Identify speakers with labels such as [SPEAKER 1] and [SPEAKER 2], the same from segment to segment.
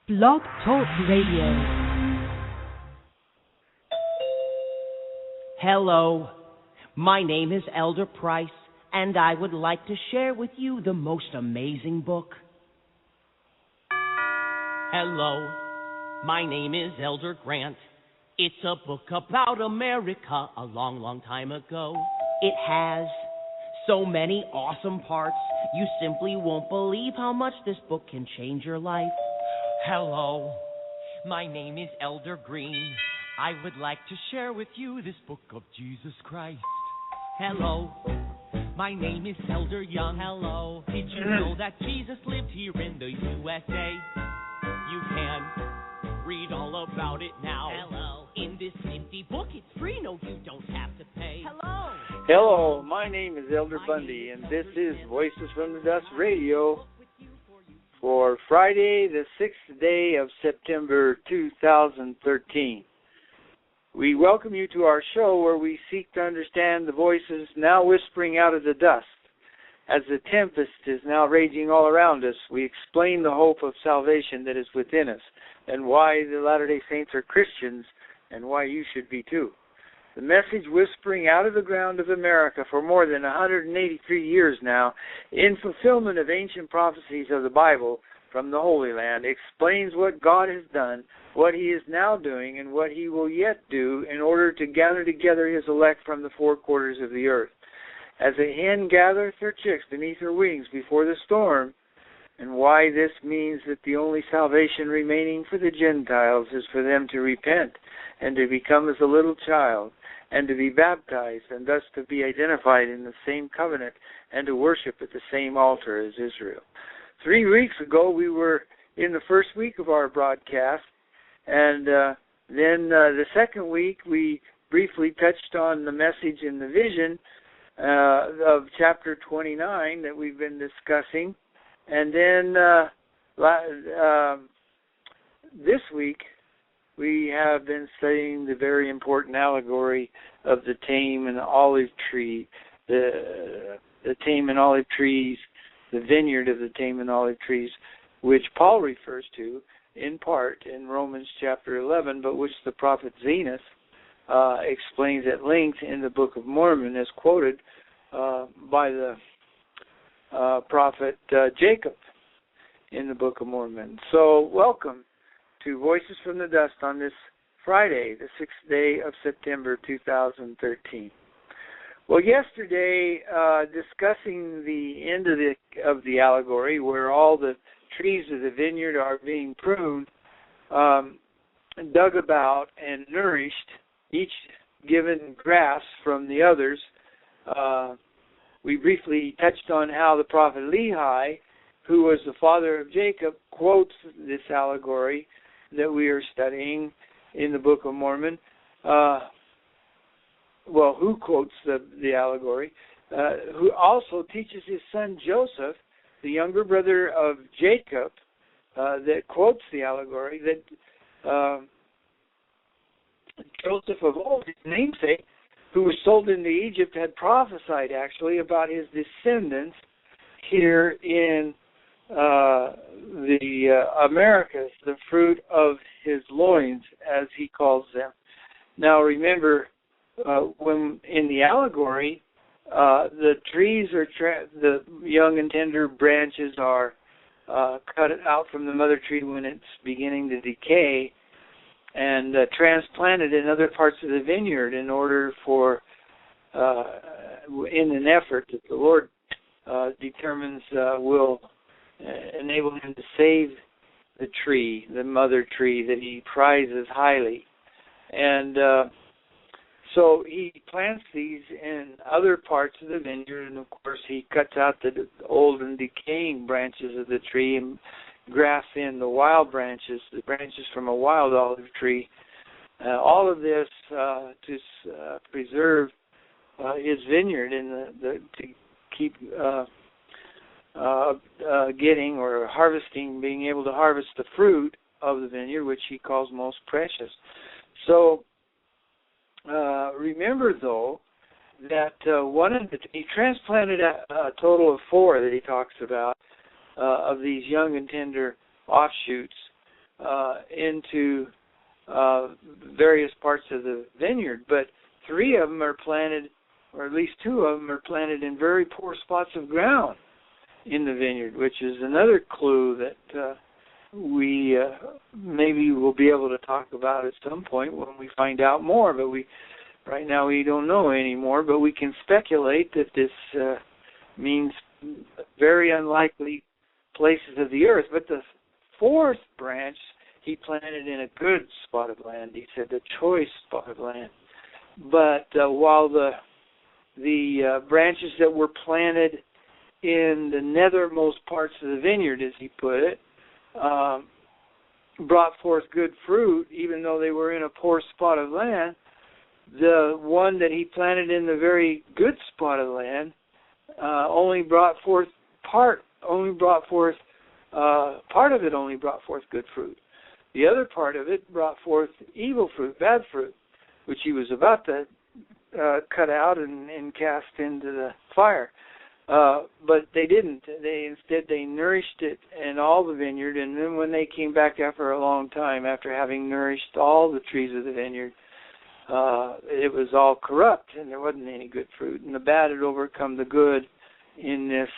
[SPEAKER 1] Blog Talk Radio.
[SPEAKER 2] Hello, my name is Elder Price, and I would like to share with you the most amazing book. Hello, my name is Elder Grant. It's a book about America a long, long time ago. It has so many awesome parts, you simply won't believe how much this book can change your life. Hello, my name is Elder Green. I would like to share with you this book of Jesus Christ. Hello, my name is Elder Young. Hello, did you know that Jesus lived here in the USA? You can read all about it now. Hello, in this nifty book, it's free. No, you don't have to pay. Hello.
[SPEAKER 3] Hello, my name is Elder Bundy, and this is Voices from the Dust Radio for Friday, the 6th day of September 2013. We welcome you to our show where we seek to understand the voices now whispering out of the dust. As the tempest is now raging all around us, we explain the hope of salvation that is within us and why the Latter-day Saints are Christians and why you should be too. The message whispering out of the ground of America for more than 183 years now, in fulfillment of ancient prophecies of the Bible from the Holy Land, explains what God has done, what He is now doing, and what He will yet do in order to gather together His elect from the four quarters of the earth. As a hen gathers her chicks beneath her wings before the storm, and why this means that the only salvation remaining for the Gentiles is for them to repent and to become as a little child, and to be baptized, and thus to be identified in the same covenant and to worship at the same altar as Israel. 3 weeks ago, we were in the first week of our broadcast, and then the second week, we briefly touched on the message in the vision of chapter 29 that we've been discussing, and then this week, we have been studying the very important allegory of the tame and the olive tree, the tame and olive trees, the vineyard of the tame and olive trees, which Paul refers to in part in Romans chapter 11, but which the prophet Zenos explains at length in the Book of Mormon, as quoted by the prophet Jacob in the Book of Mormon. So, welcome to Voices from the Dust on this Friday, the 6th day of September 2013. Well, yesterday, discussing the end of the allegory, where all the trees of the vineyard are being pruned, dug about and nourished, each given grass from the others, we briefly touched on how the prophet Lehi, who was the father of Jacob, quotes this allegory that we are studying in the Book of Mormon. Who quotes the allegory, who also teaches his son Joseph, the younger brother of Jacob, that quotes the allegory, that Joseph of old, his namesake, who was sold into Egypt, had prophesied actually about his descendants here in the Americas, the fruit of his loins, as he calls them. Now remember, when in the allegory, the trees are the young and tender branches are cut out from the mother tree when it's beginning to decay, and transplanted in other parts of the vineyard in order for, in an effort that the Lord determines will enable him to save the tree, the mother tree that he prizes highly. And so he plants these in other parts of the vineyard, and of course he cuts out the old and decaying branches of the tree and grafts in the wild branches, the branches from a wild olive tree. All of this to preserve his vineyard and to keep getting or harvesting, being able to harvest the fruit of the vineyard, which he calls most precious. So remember, though, that he transplanted a total of 4 that he talks about of these young and tender offshoots into various parts of the vineyard, but 3 of them are planted, or at least 2 of them are planted in very poor spots of ground in the vineyard, which is another clue that we maybe will be able to talk about at some point when we find out more. But right now we don't know anymore, but we can speculate that this means very unlikely places of the earth. But the 4th branch he planted in a good spot of land. He said the choice spot of land. But while the branches that were planted in the nethermost parts of the vineyard, as he put it, brought forth good fruit, even though they were in a poor spot of land, the one that he planted in the very good spot of land only brought forth part of it only brought forth good fruit. The other part of it brought forth evil fruit, bad fruit, which he was about to cut out and cast into the fire. But they didn't. Instead, they nourished it and all the vineyard, and then when they came back after a long time, after having nourished all the trees of the vineyard, it was all corrupt, and there wasn't any good fruit. And the bad had overcome the good in this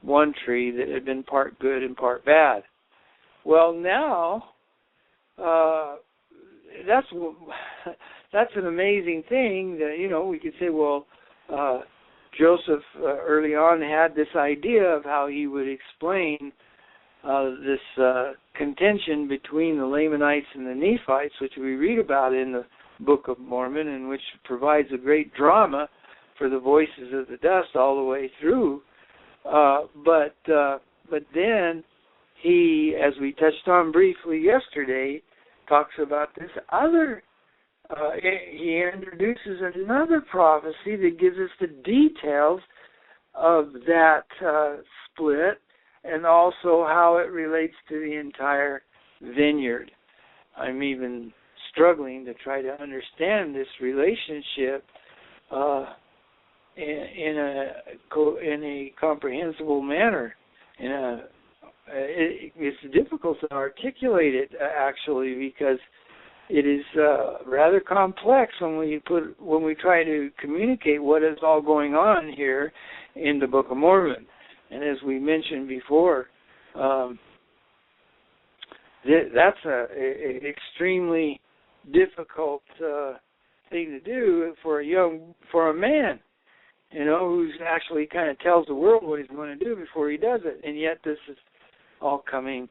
[SPEAKER 3] one tree that had been part good and part bad. Well, now, that's an amazing thing that, we could say, well, Joseph early on had this idea of how he would explain this contention between the Lamanites and the Nephites, which we read about in the Book of Mormon, and which provides a great drama for the voices of the dust all the way through. But then he, as we touched on briefly yesterday, talks about this other. He introduces another prophecy that gives us the details of that split and also how it relates to the entire vineyard. I'm even struggling to try to understand this relationship in a comprehensible manner. It's difficult to articulate it actually, because it is rather complex when we try to communicate what is all going on here in the Book of Mormon. And as we mentioned before, that's an extremely difficult thing to do for a man, who's actually kind of tells the world what he's going to do before he does it. And yet this is all coming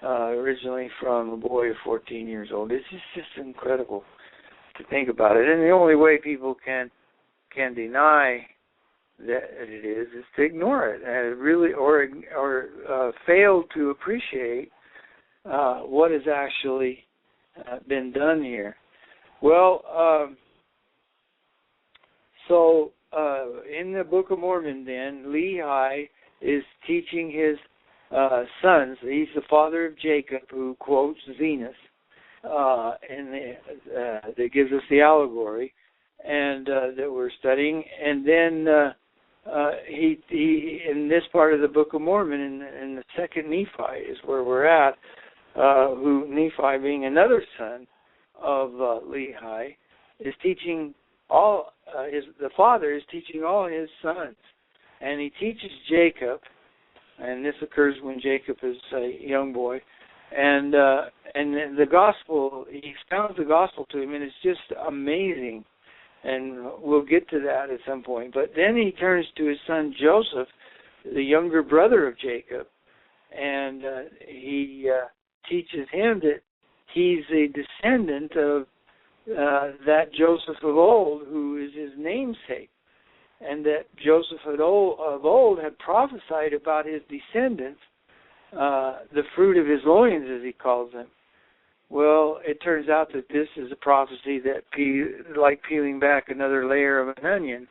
[SPEAKER 3] originally from a boy of 14 years old. It's just incredible to think about it. And the only way people can deny that it is to ignore it and really or fail to appreciate what has actually been done here. Well, so in the Book of Mormon, then Lehi is teaching his sons. He's the father of Jacob, who quotes Venus, and that gives us the allegory, and that we're studying. And then he in this part of the Book of Mormon, in the second Nephi is where we're at. Who Nephi, being another son of Lehi, is teaching all. The father is teaching all his sons, and he teaches Jacob. And this occurs when Jacob is a young boy, and the gospel, he expounds the gospel to him, and it's just amazing. And we'll get to that at some point. But then he turns to his son Joseph, the younger brother of Jacob, and he teaches him that he's a descendant of that Joseph of old, who is his namesake. And that Joseph of old had prophesied about his descendants, the fruit of his loins, as he calls them. Well, it turns out that this is a prophecy that, like peeling back another layer of an onion,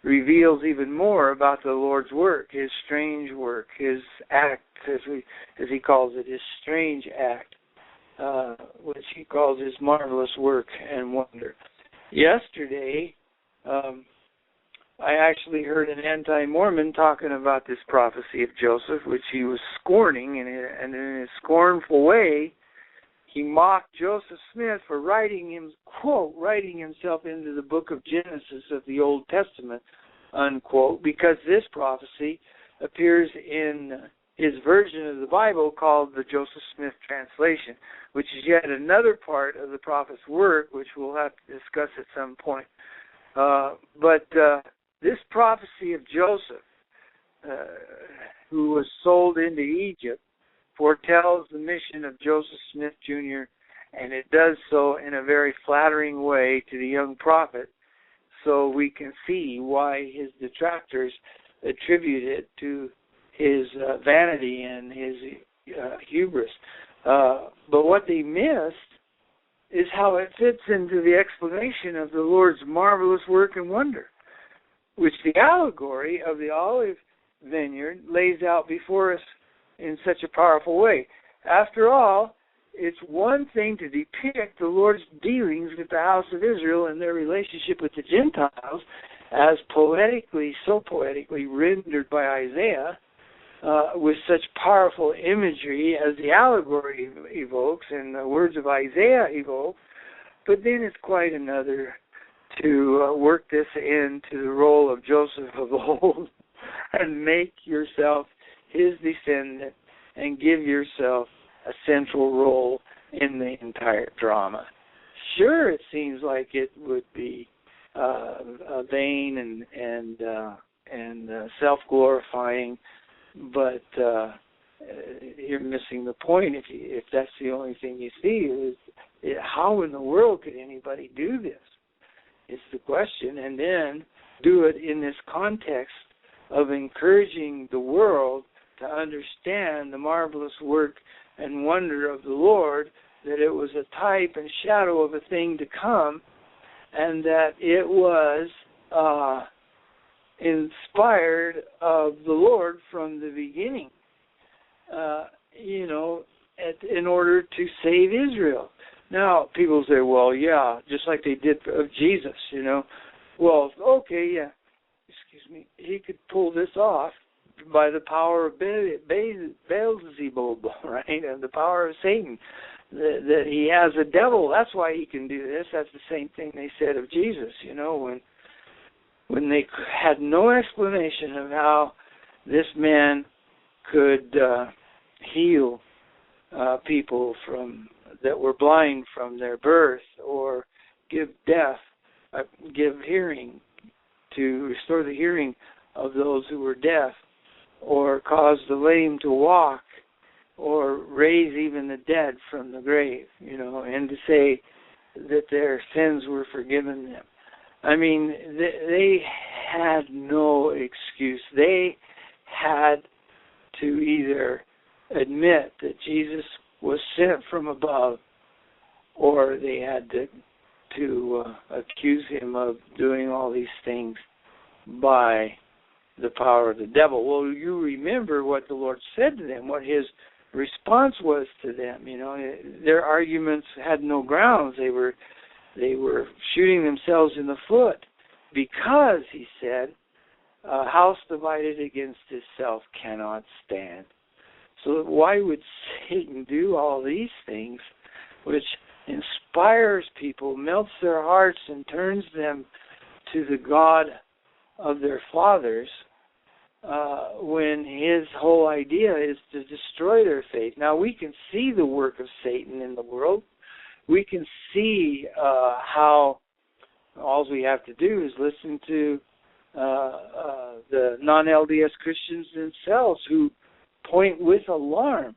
[SPEAKER 3] reveals even more about the Lord's work, his strange work, his act, as he calls it, his strange act, which he calls his marvelous work and wonder. Yesterday, I actually heard an anti-Mormon talking about this prophecy of Joseph, which he was scorning, and in a scornful way, he mocked Joseph Smith for writing himself into the book of Genesis of the Old Testament, unquote, because this prophecy appears in his version of the Bible called the Joseph Smith translation, which is yet another part of the prophet's work, which we'll have to discuss at some point. But this prophecy of Joseph, who was sold into Egypt, foretells the mission of Joseph Smith Jr., and it does so in a very flattering way to the young prophet, so we can see why his detractors attribute it to his vanity and his hubris. But what they missed is how it fits into the explanation of the Lord's marvelous work and wonder, which the allegory of the olive vineyard lays out before us in such a powerful way. After all, it's one thing to depict the Lord's dealings with the house of Israel and their relationship with the Gentiles as so poetically rendered by Isaiah, with such powerful imagery as the allegory evokes and the words of Isaiah evoke. But then it's quite another to work this into the role of Joseph of old and make yourself his descendant and give yourself a central role in the entire drama. Sure, it seems like it would be vain and self-glorifying, but you're missing the point if that's the only thing you see. How in the world could anybody do this? It's the question, and then do it in this context of encouraging the world to understand the marvelous work and wonder of the Lord, that it was a type and shadow of a thing to come, and that it was inspired of the Lord from the beginning, in order to save Israel. Now, people say, well, yeah, just like they did of Jesus, Well, okay, yeah, he could pull this off by the power of Beelzebub, right, and the power of Satan, that he has a devil. That's why he can do this. That's the same thing they said of Jesus, when they had no explanation of how this man could heal people that were blind from their birth, or give hearing, to restore the hearing of those who were deaf, or cause the lame to walk, or raise even the dead from the grave, and to say that their sins were forgiven them. I mean, they had no excuse. They had to either admit that Jesus was sent from above, or they had to accuse him of doing all these things by the power of the devil. Well, you remember what the Lord said to them, what his response was to them. Their arguments had no grounds. They were shooting themselves in the foot, because, he said, a house divided against itself cannot stand. So why would Satan do all these things, which inspires people, melts their hearts, and turns them to the God of their fathers, when his whole idea is to destroy their faith? Now, we can see the work of Satan in the world. We can see how all we have to do is listen to the non-LDS Christians themselves, who point with alarm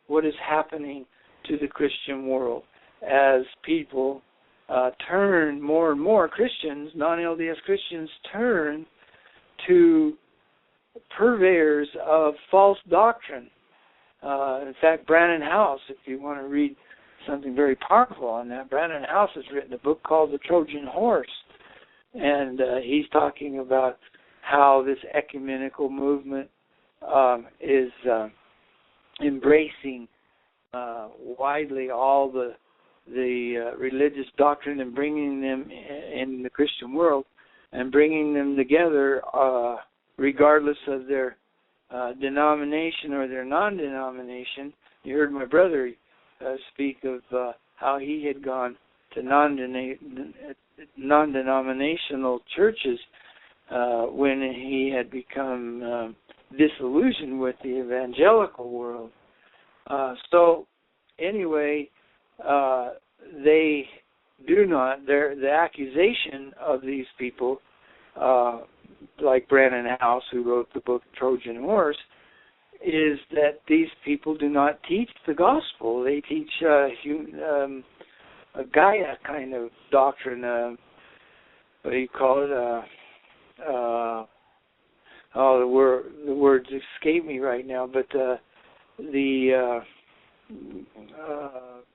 [SPEAKER 3] what is happening to the Christian world as people turn more and more, Christians, non-LDS Christians, turn to purveyors of false doctrine. In fact, Brannon House, if you want to read something very powerful on that, Brannon House has written a book called The Trojan Horse, and he's talking about how this ecumenical movement is embracing widely all the religious doctrine and bringing them in the Christian world, and bringing them together regardless of their denomination or their non-denomination. You heard my brother speak of how he had gone to non-denominational churches when he had become disillusioned with the evangelical world. So anyway, they do not, the accusation of these people, like Brandon House, who wrote the book Trojan Horse, is that these people do not teach the gospel. They teach a Gaia kind of doctrine. What do you call it? The words escape me right now. But the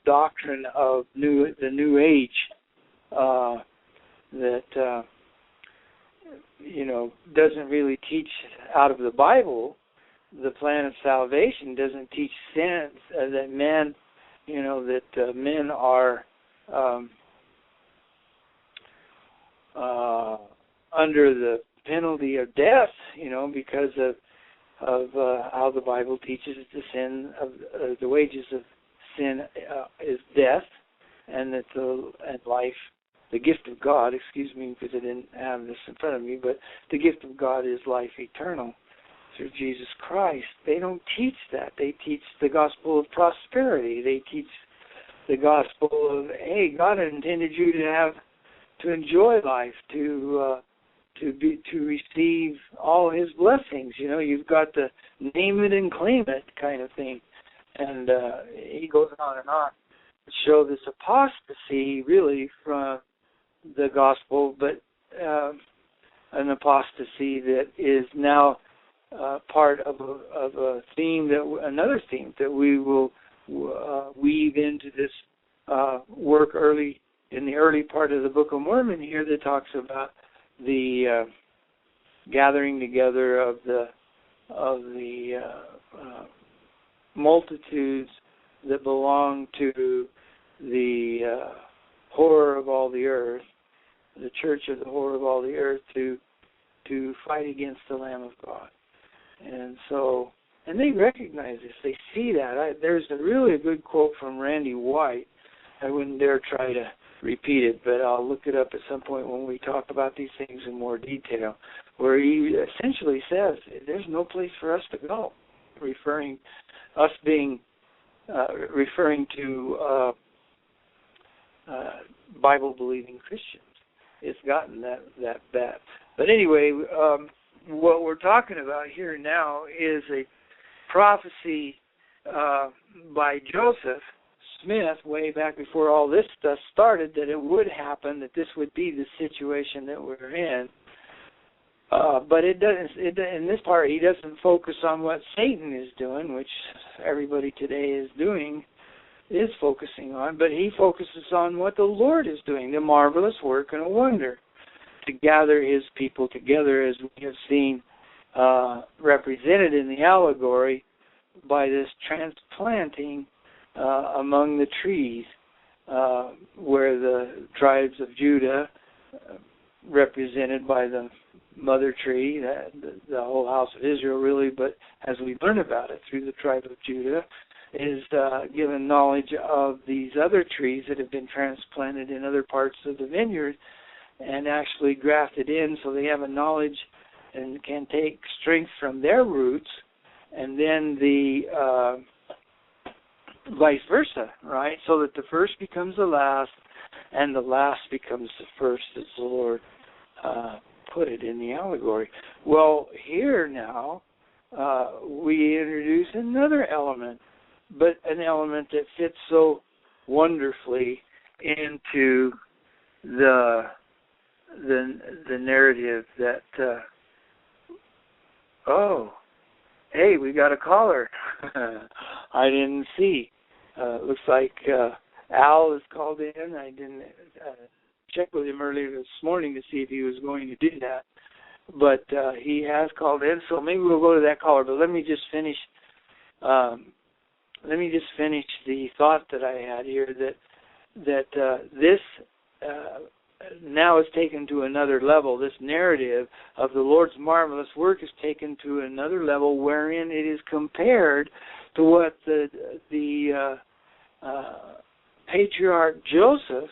[SPEAKER 3] doctrine of the New Age that doesn't really teach out of the Bible. The plan of salvation doesn't teach sin, that men, that men are under the penalty of death, because of how the Bible teaches the sin of the wages of sin is death, and that life, the gift of God, excuse me, because I didn't have this in front of me, but the gift of God is life eternal through Jesus Christ. They don't teach that. They teach the gospel of prosperity. They teach the gospel of, hey, God intended you to enjoy life, to receive all His blessings. You've got to name it and claim it kind of thing. And he goes on and on to show this apostasy really from the gospel, but an apostasy that is now part of a theme, another theme that we will weave into this work in the early part of the Book of Mormon here, that talks about the gathering together of the multitudes that belong to the whore of all the earth, the church of the whore of all the earth, to fight against the Lamb of God. And they recognize this. They see that. There's a really good quote from Randy White. I wouldn't dare try to repeat it, but I'll look it up at some point when we talk about these things in more detail, where he essentially says there's no place for us to go, referring to Bible-believing Christians. It's gotten that bad. But anyway, what we're talking about here now is a prophecy by Joseph Smith way back before all this stuff started, that it would happen, that this would be the situation that we're in. But it doesn't. In this part, he doesn't focus on what Satan is doing, which everybody today is focusing on. But he focuses on what the Lord is doing, the marvelous work and a wonder, to gather His people together, as we have seen represented in the allegory by this transplanting among the trees, where the tribes of Judah, represented by the mother tree, the whole house of Israel really, but as we learn about it through the tribe of Judah, is given knowledge of these other trees that have been transplanted in other parts of the vineyard and actually grafted in, so they have a knowledge and can take strength from their roots, and then the vice versa, right? So that the first becomes the last, and the last becomes the first, as the Lord put it in the allegory. Well, here now we introduce another element, but an element that fits so wonderfully into the narrative that hey, we got a caller. I didn't see. Looks like Al is called in. I didn't check with him earlier this morning to see if he was going to do that, but he has called in. So maybe we'll go to that caller. But let me just finish. The thought that I had here, that this now is taken to another level. This narrative of the Lord's marvelous work is taken to another level, wherein it is compared to what the patriarch Joseph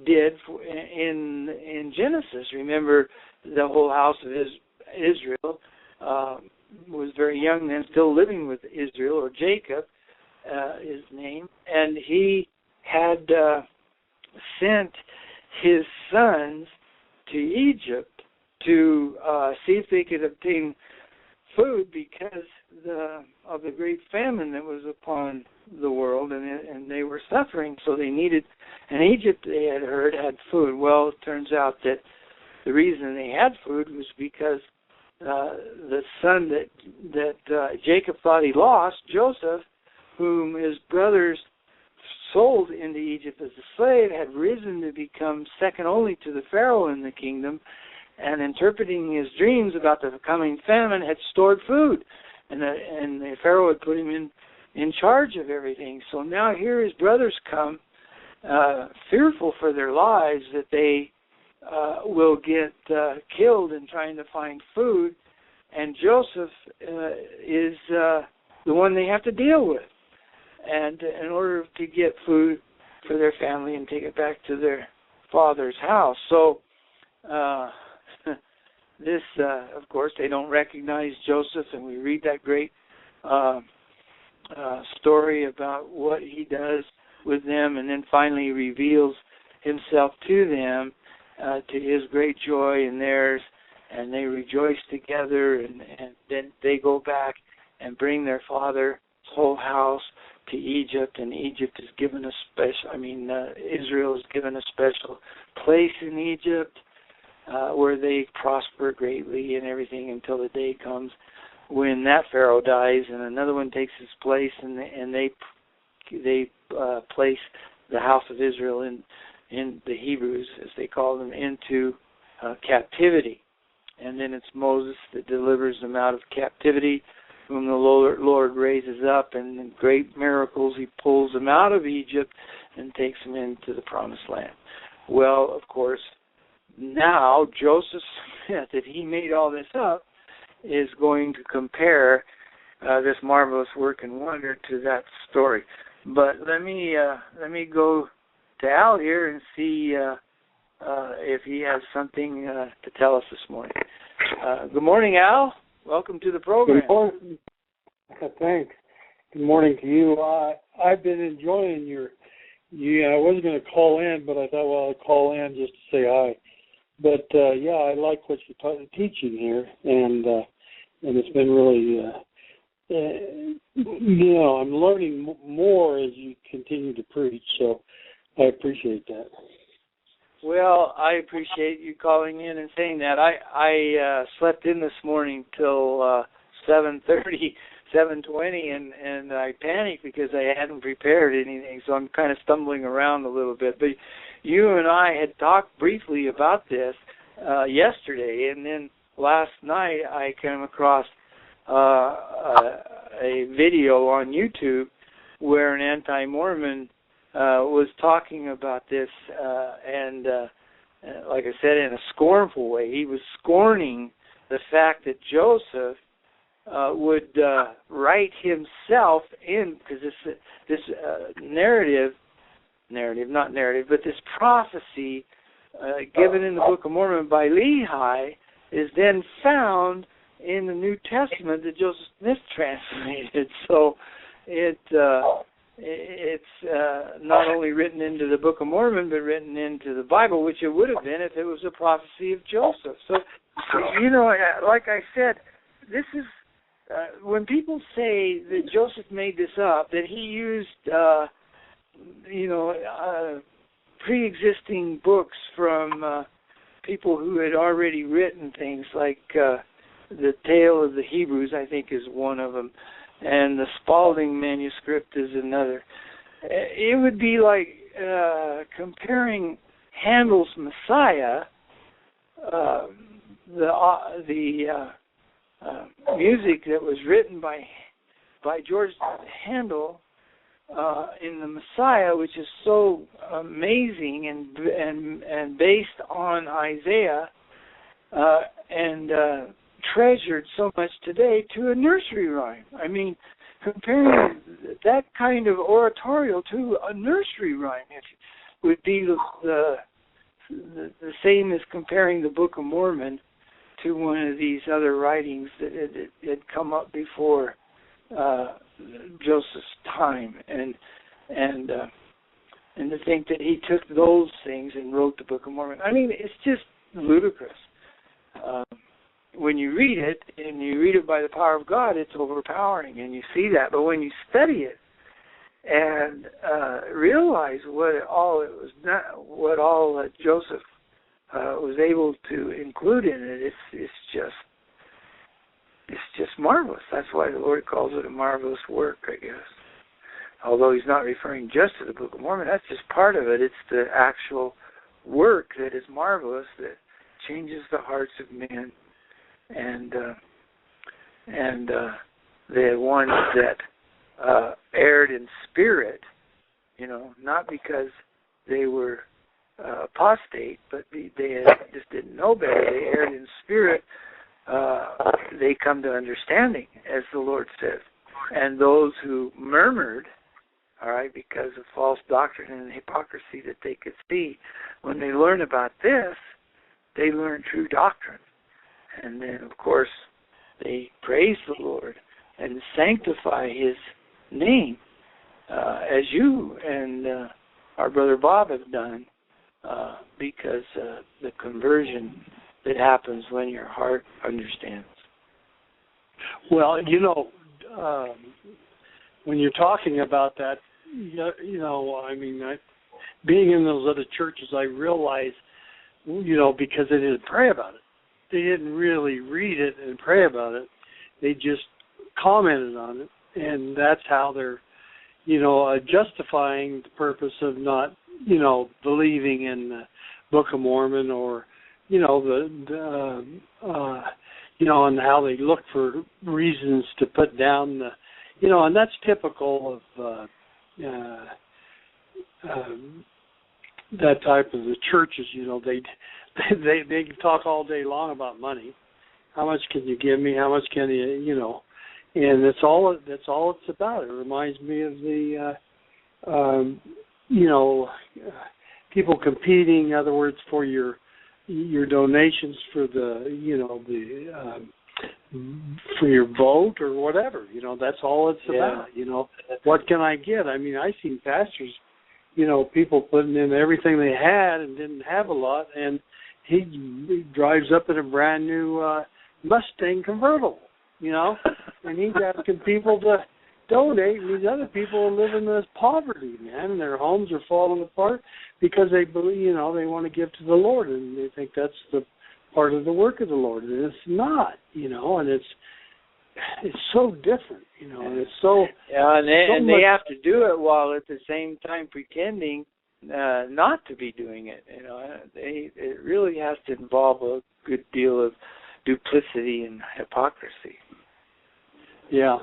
[SPEAKER 3] did in Genesis. Remember, the whole house of Israel was very young then, still living with Israel, or Jacob, his name, and he had sent his sons to Egypt to see if they could obtain food because of the great famine that was upon the world, and they were suffering, so they needed, and Egypt, they had heard, had food. Well, it turns out that the reason they had food was because the son that Jacob thought he lost, Joseph, whom his brothers sold into Egypt as a slave, had risen to become second only to the Pharaoh in the kingdom, and interpreting his dreams about the coming famine, had stored food, and the Pharaoh had put him in charge of everything. So now here his brothers come, fearful for their lives that they will get killed in trying to find food, and Joseph is the one they have to deal with, and in order to get food for their family and take it back to their father's house. So this, of course, they don't recognize Joseph, and we read that great story about what he does with them, and then finally reveals himself to them to his great joy and theirs, and they rejoice together, and then they go back and bring their father's whole house to Egypt, and Egypt is given a special, Israel is given a special place in Egypt where they prosper greatly and everything until the day comes when that Pharaoh dies and another one takes his place, and they place the house of Israel in the Hebrews, as they call them, into captivity. And then it's Moses that delivers them out of captivity, whom the Lord raises up, and in great miracles he pulls them out of Egypt and takes them into the promised land. Well, of course, now Joseph Smith, if he made all this up, is going to compare this marvelous work and wonder to that story. But let me go to Al here and see if he has something to tell us this morning. Good morning, Al. Welcome to the program.
[SPEAKER 4] Good morning. Thanks. Good morning to you. I've been enjoying I wasn't going to call in, but I thought, well, I'll call in just to say hi. But I like what you're teaching here, and it's been really, I'm learning more as you continue to preach. So I appreciate that.
[SPEAKER 3] Well, I appreciate you calling in and saying that. I slept in this morning till 7:30, 7:20, and I panicked because I hadn't prepared anything, so I'm kind of stumbling around a little bit. But you and I had talked briefly about this yesterday, and then last night I came across a video on YouTube where an anti-Mormon was talking about this, and like I said, in a scornful way. He was scorning the fact that Joseph would write himself in, because this this prophecy given in the Book of Mormon by Lehi is then found in the New Testament that Joseph Smith translated. So it's not only written into the Book of Mormon, but written into the Bible, which it would have been if it was a prophecy of Joseph. So, like I said, this is, when people say that Joseph made this up, that he used, pre-existing books from people who had already written things, like the Tale of the Hebrews, I think, is one of them, and the Spalding manuscript is another. It would be like comparing Handel's Messiah, the music that was written by George Handel in the Messiah, which is so amazing and based on Isaiah and treasured so much today, to a nursery rhyme. I mean, comparing that kind of oratorio to a nursery rhyme. It would be the same as comparing the Book of Mormon to one of these other writings that had come up before Joseph's time, and to think that he took those things and wrote the Book of Mormon. I mean, it's just ludicrous. When you read it, and you read it by the power of God, it's overpowering, and you see that. But when you study it and realize what all Joseph was able to include in it, it's just marvelous. That's why the Lord calls it a marvelous work, I guess. Although he's not referring just to the Book of Mormon, that's just part of it. It's the actual work that is marvelous, that changes the hearts of men, and the ones that erred in spirit, not because they were apostate, but they just didn't know better. They erred in spirit. They come to understanding, as the Lord says. And those who murmured, all right, because of false doctrine and hypocrisy that they could see, when they learn about this, they learn true doctrine. And then, of course, they praise the Lord and sanctify his name, as you and our brother Bob have done, because the conversion that happens when your heart understands.
[SPEAKER 4] Well, when you're talking about that, I mean, being in those other churches, I realize, because they didn't pray about it. They didn't really read it and pray about it. They just commented on it, and that's how they're, justifying the purpose of not, believing in the Book of Mormon, or, and how they look for reasons to put down the, and that's typical of that type of the churches. They can talk all day long about money. How much can you give me? How much can you, and that's all it's about. It reminds me of the, people competing. In other words, for your donations for for your vote or whatever. That's all it's about. What can I get? I mean, I've seen pastors, people putting in everything they had and didn't have a lot, and he drives up in a brand new Mustang convertible, and he's asking people to donate, and these other people are living in this poverty, man, and their homes are falling apart because they believe, they want to give to the Lord, and they think that's the part of the work of the Lord, and it's not, and it's so different, and it's so...
[SPEAKER 3] Yeah, and they have to do it while at the same time pretending not to be doing it, It really has to involve a good deal of duplicity and hypocrisy. Yeah,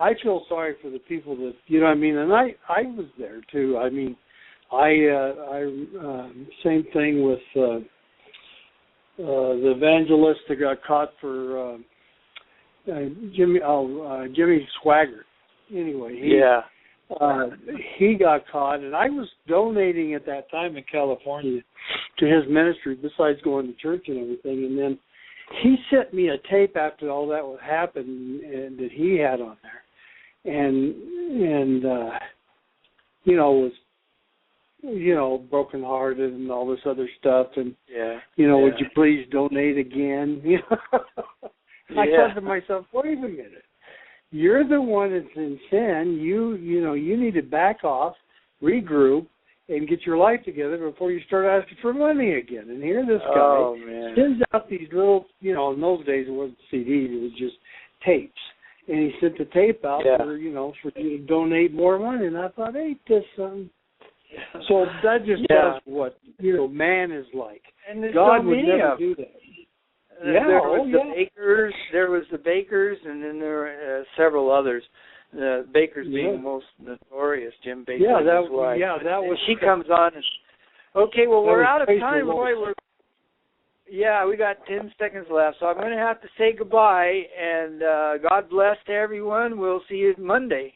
[SPEAKER 3] I feel sorry for the people that, and I was there too. I mean, same thing with the evangelist that got caught for Jimmy Swaggart. Anyway, he got caught, and I was donating at that time in California to his ministry, besides going to church and everything. And then he sent me a tape after all that would happen, and that he had on there, and was brokenhearted and all this other stuff, and would you please donate again? I thought to myself, wait a minute. You're the one that's in sin. You need to back off, regroup, and get your life together before you start asking for money again. And here this guy sends out these little, in those days it wasn't CDs, it was just tapes. And he sent the tape out for you to donate more money. And I thought, ain't this something? So that just tells what, man is like. And
[SPEAKER 4] God would never do that.
[SPEAKER 3] There was the Bakers, and then there were several others. The Bakers being most notorious, Jim Baker's wife.
[SPEAKER 4] That was.
[SPEAKER 3] She comes on and, okay, well, we're out of time, boy. Yeah, we got 10 seconds left, so I'm going to have to say goodbye, and God bless to everyone. We'll see you Monday.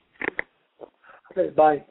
[SPEAKER 4] Okay, bye.